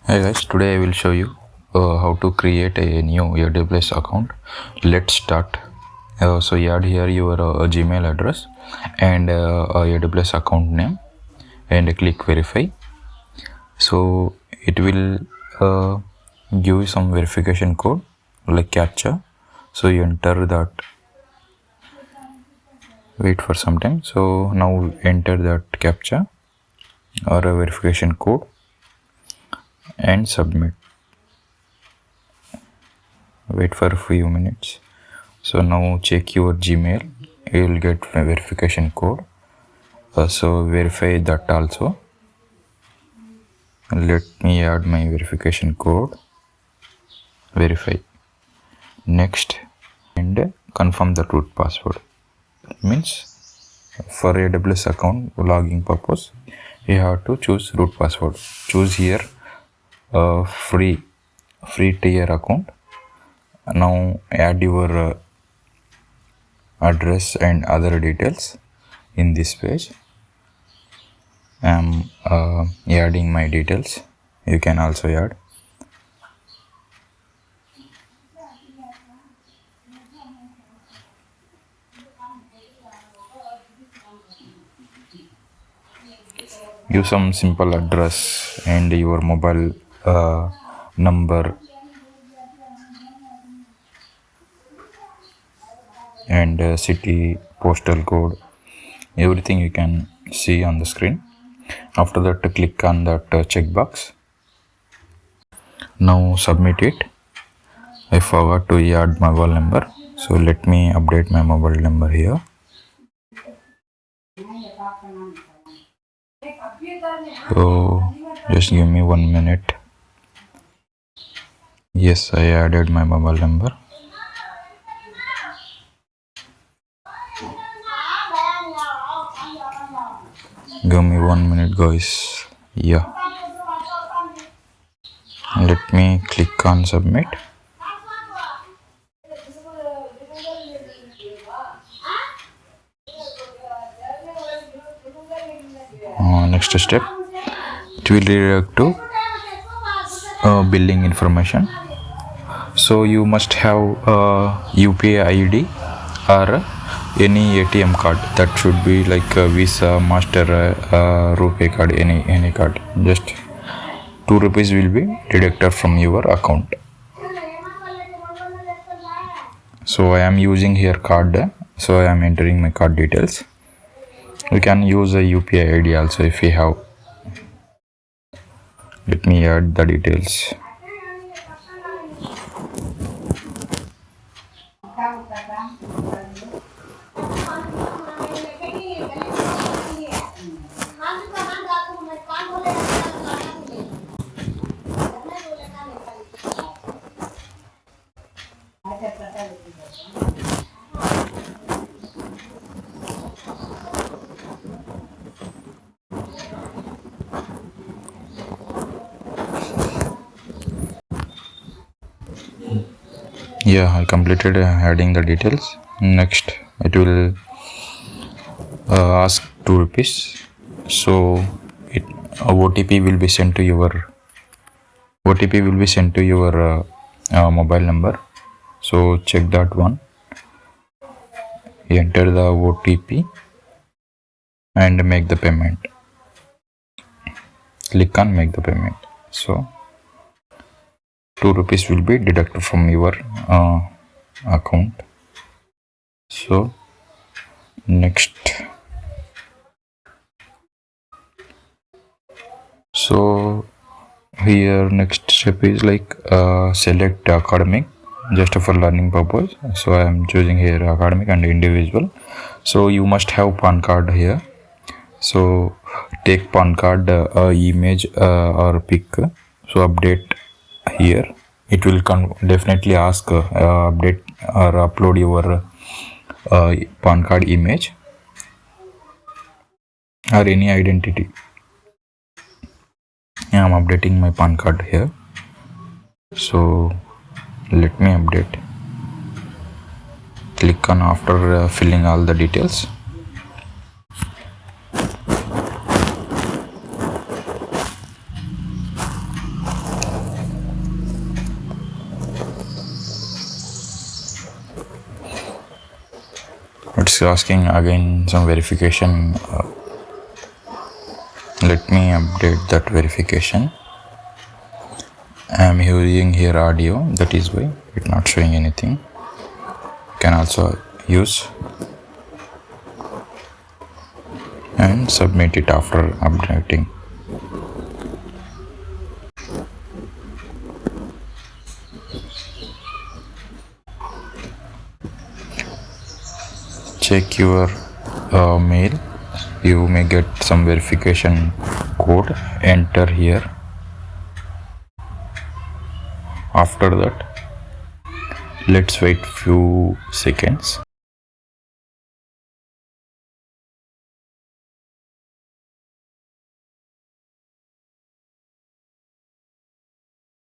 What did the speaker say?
Hi guys, today I will show you how to create a new AWS account. Let's start. So you add here your Gmail address and AWS account name and click verify. So it will give you some verification code like CAPTCHA. So you enter that. Wait for some time. So now enter that CAPTCHA or a verification code and submit. Wait for a few minutes. So now check your Gmail, you will get a verification code. So verify that also. Let me add my verification code. Verify. Next, and confirm the root password. Means for AWS account logging purpose, you have to choose root password. Choose here free tier account. Now add your address and other details in this page. I am adding my details. You can also add. Give some simple address and your mobile number and city, postal code, everything you can see on the screen. After that, click on that checkbox. Now submit it. I forgot to add mobile number, so let me update my mobile number here. So just give me 1 minute. Yes, I added my mobile number. Give me 1 minute, guys. Yeah. Let me click on submit. Next step, it will redirect to billing information. So you must have UPI ID or any ATM card. That should be like a Visa, Master, RuPay card, any card. Just 2 rupees will be deducted from your account. So I am using here card. So I am entering my card details. We can use a UPI ID also if you have. Let me add the details. Yeah, I completed adding the details. Next, it will ask 2 rupees. So OTP will be sent to your mobile number. So check that one. Enter the OTP and make the payment. Click on make the payment. So 2 rupees will be deducted from your account. So next, so here next step is like select academic just for learning purpose. So I am choosing here academic and individual. So you must have PAN card here. So take PAN card image or pic. So update here. It will definitely ask update or upload your PAN card image or any identity. I am updating my PAN card here. So let me update. Click on after filling all the details. it's asking again some verification. Let me update that verification. I'm using here audio, that is why it's not showing anything. You can also use and submit it after updating. Check your mail. You may get some verification code. Enter here. After that, let's wait few seconds.